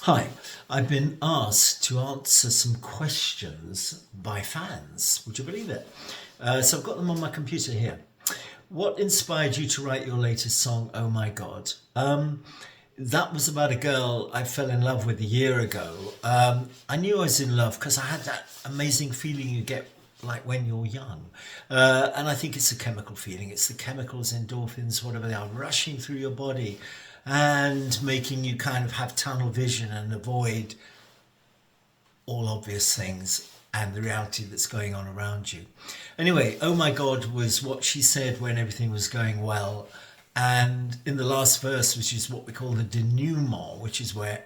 Hi, I've been asked to answer some questions by fans. Would you believe it? So I've got them on my computer here. What inspired you to write your latest song, Oh My God? That was about a girl I fell in love with a year ago. I knew I was in love because I had that amazing feeling you get like when you're young. And I think it's a chemical feeling. It's the chemicals, endorphins, whatever they are, rushing through your body and making you kind of have tunnel vision and avoid all obvious things and the reality that's going on around you. Anyway, Oh My God was what she said when everything was going well. And in the last verse, which is what we call the denouement, which is where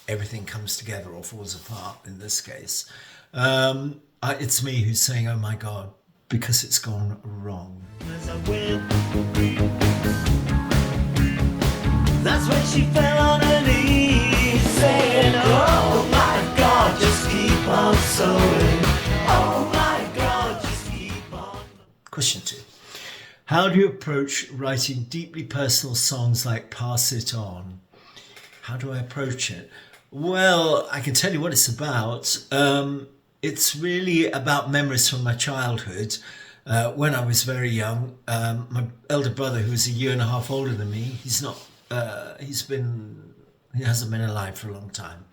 everything comes together or falls apart in this case, it's me who's saying, oh my God, because it's gone wrong. That's when she fell on her knees, saying, oh my God, just keep on sewing. Oh my God, just keep on. Question 2. How do you approach writing deeply personal songs like Pass It On? How do I approach it? Well, I can tell you what it's about. It's really about memories from my childhood. When I was very young, my elder brother, who was a year and a half older than me, he hasn't been alive for a long time.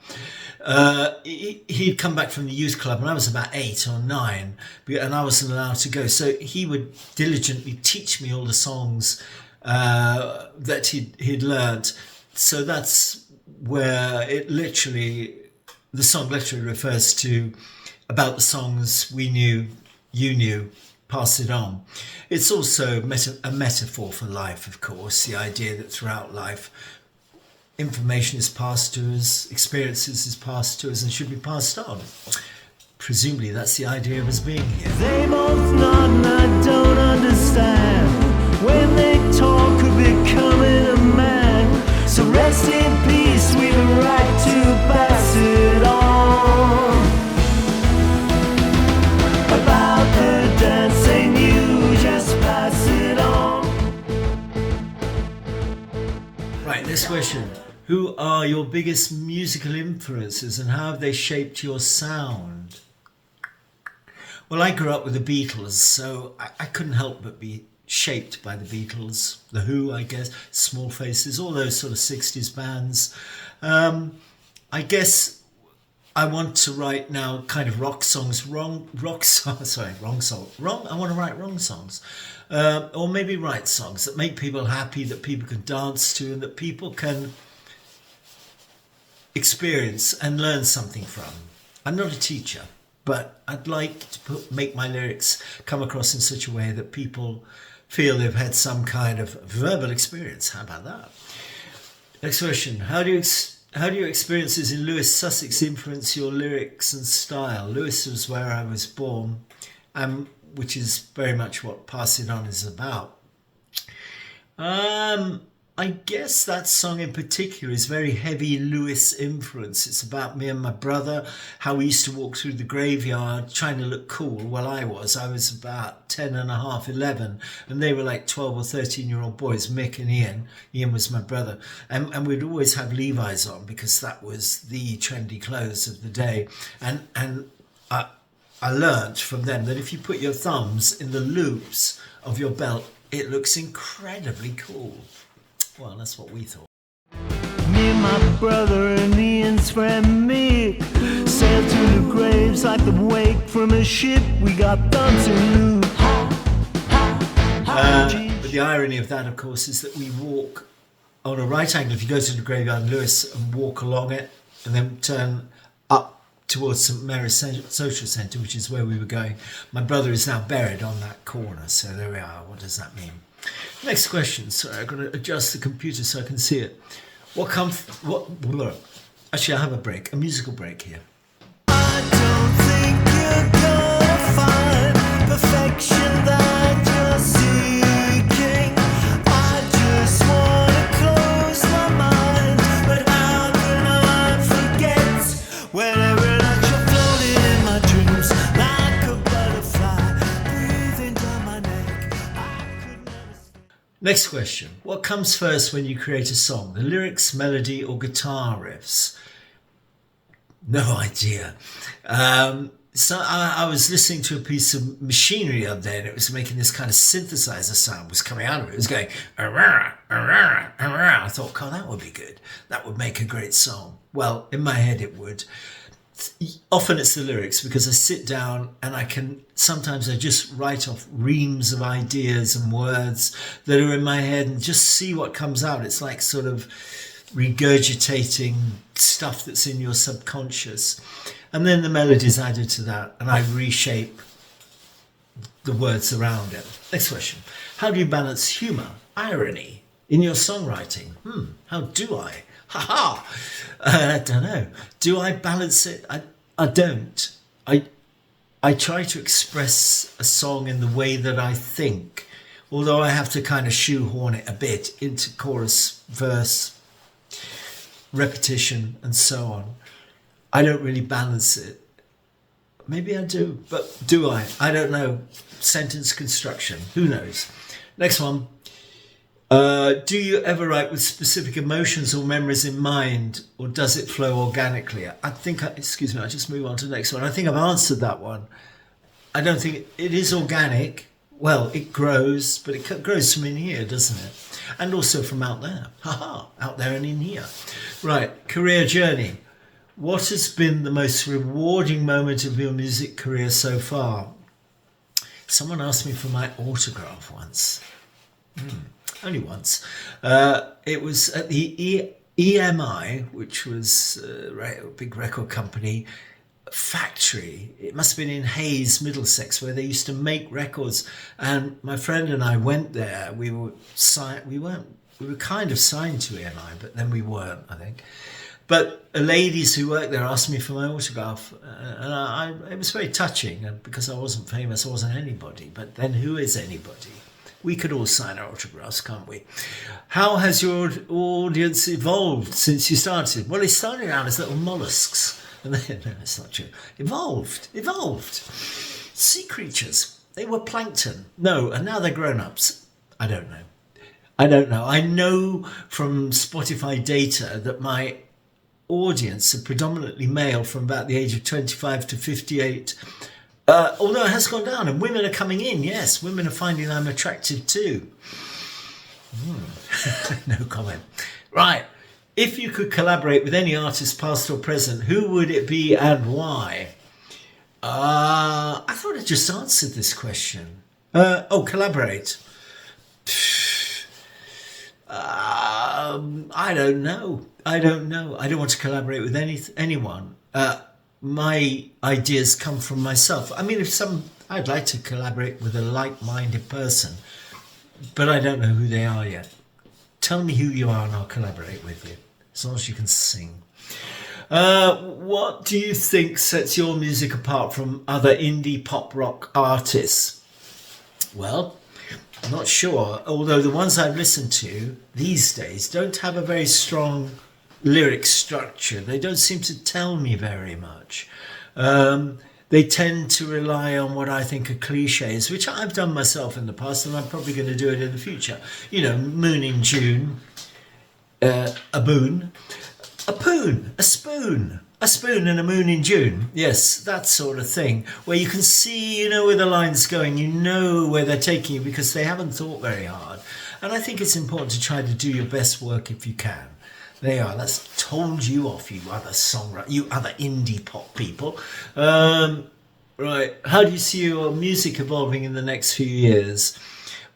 He'd come back from the youth club and I was about 8 or 9 and I wasn't allowed to go. So he would diligently teach me all the songs that he'd learnt. So that's where the song literally refers to about the songs we knew, you knew, Pass It On. It's also a metaphor for life, of course, the idea that throughout life, information is passed to us, experiences is passed to us and should be passed on. Presumably that's the idea of us being here. They both nod and I don't understand when they talk of becoming a man. So rest in peace, we've a right to pass it on. About the dancing, you just pass it on. Right, this question. Who are your biggest musical influences and how have they shaped your sound? Well, I grew up with the Beatles, so I couldn't help but be shaped by the Beatles, The Who, I guess, Small Faces, all those sort of 60s bands. I guess I want to write now kind of rock songs, I want to write wrong songs. Or maybe write songs that make people happy, that people can dance to and that people can experience and learn something from. I'm not a teacher, but I'd like to make my lyrics come across in such a way that people feel they've had some kind of verbal experience. How about that? Next question. How do your experiences in Lewes, Sussex influence your lyrics and style? Lewes was where I was born, which is very much what Pass It On is about. I guess that song in particular is very heavy Lewes influence. It's about me and my brother, how we used to walk through the graveyard trying to look cool. Well, I was about 10 and a half, 11, and they were like 12 or 13-year-old boys, Mick and Ian. Ian was my brother. And we'd always have Levi's on because that was the trendy clothes of the day. And I learnt from them that if you put your thumbs in the loops of your belt, it looks incredibly cool. Well, that's what we thought. Me and my brother and Ian's friend Mick sailed through the graves like the wake from a ship. We got thumbs in loop. But the irony of that, of course, is that we walk on a right angle. If you go to the graveyard in Lewes and walk along it and then turn up towards St Mary's Social Centre, which is where we were going. My brother is now buried on that corner, so there we are. What does that mean? Next question. Sorry, I've got to adjust the computer so I can see it. Actually, I have a musical break here. I don't think you're gonna find perfection that you're seeking. I just wanna close my mind, but how can I forget when every night you're floating in my dreams like a butterfly breathing down my neck. I could never stop. Next question. What comes first when you create a song? The lyrics, melody, or guitar riffs? No idea. So I was listening to a piece of machinery the other day, and it was making this kind of synthesizer sound was coming out of it. It was going, "Arrah, arrah, arrah." I thought, God, that would be good. That would make a great song. Well, in my head it would. Often it's the lyrics, because I sit down and sometimes I just write off reams of ideas and words that are in my head and just see what comes out. It's like sort of regurgitating stuff that's in your subconscious. And then the melody's added to that, and I reshape the words around it. Next question. How do you balance humour, irony in your songwriting? How do I? Ha! I don't know. Do I balance it? I don't. I try to express a song in the way that I think, although I have to kind of shoehorn it a bit into chorus, verse, repetition, and so on. I don't really balance it. Maybe I do, but do I? I don't know. Sentence construction. Who knows? Next one. Do you ever write with specific emotions or memories in mind, or does it flow organically? I just move on to the next one. I think I've answered that one. I don't think it is organic. Well, it grows, but it grows from in here, doesn't it? And also from out there. Out there and in here. Right, career journey. What has been the most rewarding moment of your music career so far? Someone asked me for my autograph once. Only once. It was at the EMI, which was a big record company, factory. It must have been in Hayes, Middlesex, where they used to make records. And my friend and I went there. We were kind of signed to EMI, but then we weren't, I think. But ladies who worked there asked me for my autograph, and it was very touching, because I wasn't famous, I wasn't anybody. But then who is anybody? We could all sign our autographs, can't we? How has your audience evolved since you started? Well, it started out as little mollusks. And then, no, it's not true. Evolved. Sea creatures. They were plankton. No, and now they're grown-ups. I don't know. I know from Spotify data that my audience are predominantly male from about the age of 25 to 58. Although it has gone down, and women are coming in. Yes, women are finding I'm attractive too. No comment. Right. If you could collaborate with any artist, past or present, who would it be and why? I thought I just answered this question. Collaborate. I don't know. I don't want to collaborate with anyone. My ideas come from myself. I mean, I'd like to collaborate with a like-minded person, but I don't know who they are yet. Tell me who you are and I'll collaborate with you, as long as you can sing. What do you think sets your music apart from other indie pop rock artists? Well, I'm not sure, although the ones I've listened to these days don't have a very strong lyric structure. They don't seem to tell me very much. They tend to rely on what I think are cliches, which I've done myself in the past, and I'm probably going to do it in the future. You know, moon in June, a boon, a poon, a spoon and a moon in June. Yes, that sort of thing, where you can see, you know, where the line's going, you know where they're taking you, because they haven't thought very hard. And I think it's important to try to do your best work if you can. There you are. That's told you off, you other songwriter, you other indie pop people. Right. How do you see your music evolving in the next few years?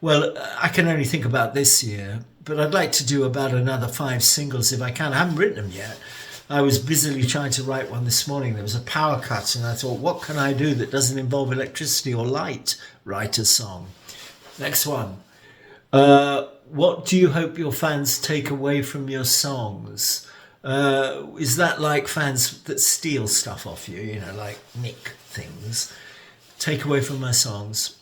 Well, I can only think about this year, but I'd like to do about another 5 singles if I can. I haven't written them yet. I was busily trying to write one this morning. There was a power cut, and I thought, what can I do that doesn't involve electricity or light? Write a song. Next one. What do you hope your fans take away from your songs? Is that like fans that steal stuff off you, you know, like nick things? Take away from my songs.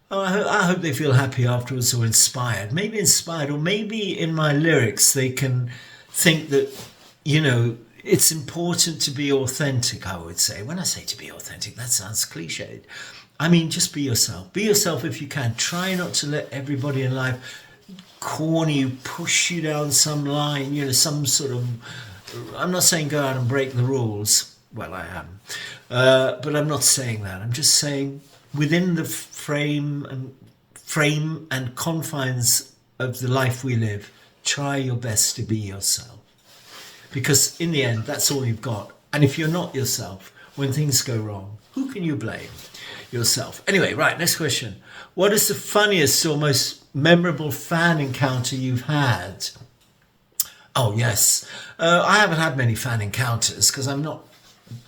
I hope they feel happy afterwards, or inspired. Maybe inspired, or maybe in my lyrics they can think that, you know, it's important to be authentic, I would say. When I say to be authentic, that sounds cliched. I mean, just be yourself. Be yourself if you can. Try not to let everybody in life corny, push you down some line, some sort of, I'm not saying go out and break the rules. Well, I am. But I'm not saying that. I'm just saying within the frame and confines of the life we live, try your best to be yourself. Because in the end, that's all you've got. And if you're not yourself, when things go wrong, who can you blame? Yourself. Anyway, right, next question. What is the funniest or most memorable fan encounter you've had? Oh, yes. I haven't had many fan encounters because I'm not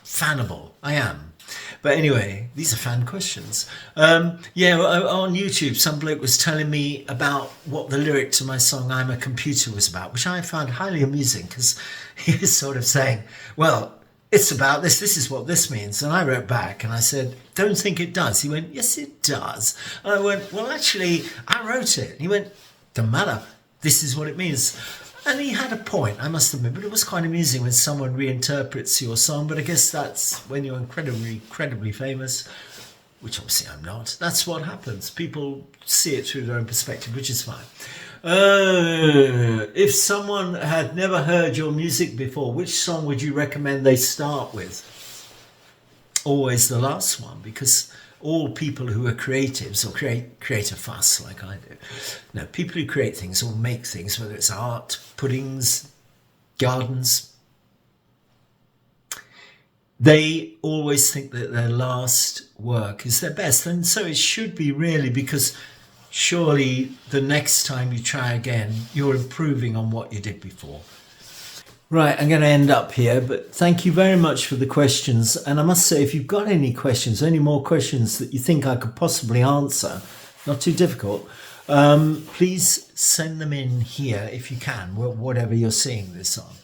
fanable. I am. But anyway, these are fan questions. On YouTube, some bloke was telling me about what the lyric to my song I'm a Computer was about, which I found highly amusing because he was sort of saying, well, it's about this is what this means. And I wrote back and I said, don't think it does. He went, yes, it does. And I went, well, actually, I wrote it. And he went, doesn't matter. This is what it means. And he had a point, I must admit, but it was quite amusing when someone reinterprets your song. But I guess that's when you're incredibly famous, which obviously I'm not. That's what happens. People see it through their own perspective, which is fine. If someone had never heard your music before, which song would you recommend they start with? Always the last one, because all people who are creatives or create a fuss like I do. No, people who create things or make things, whether it's art, puddings, gardens, they always think that their last work is their best. And so it should be really, because surely the next time you try again, you're improving on what you did before. Right, I'm going to end up here, but thank you very much for the questions. And I must say, if you've got any questions, any more questions that you think I could possibly answer, not too difficult, please send them in here if you can, whatever you're seeing this on.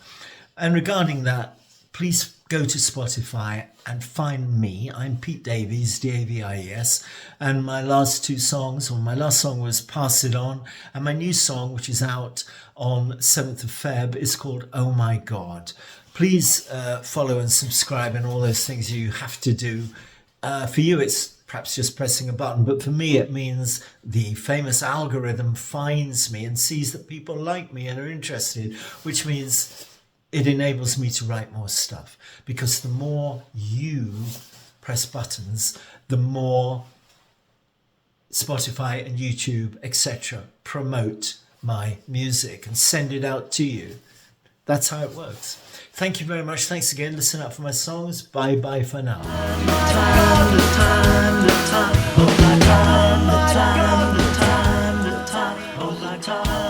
And regarding that, please go to Spotify and find me. I'm Pete Davies, Davies, and my last two songs, my last song was Pass It On, and my new song, which is out on 7th of Feb, is called Oh My God. Please follow and subscribe and all those things you have to do. For you, it's perhaps just pressing a button, but for me, it means the famous algorithm finds me and sees that people like me and are interested, which means it enables me to write more stuff, because the more you press buttons, the more Spotify and YouTube, etc., promote my music and send it out to you. That's how it works. Thank you very much. Thanks again. Listen out for my songs. Bye bye for now. Time.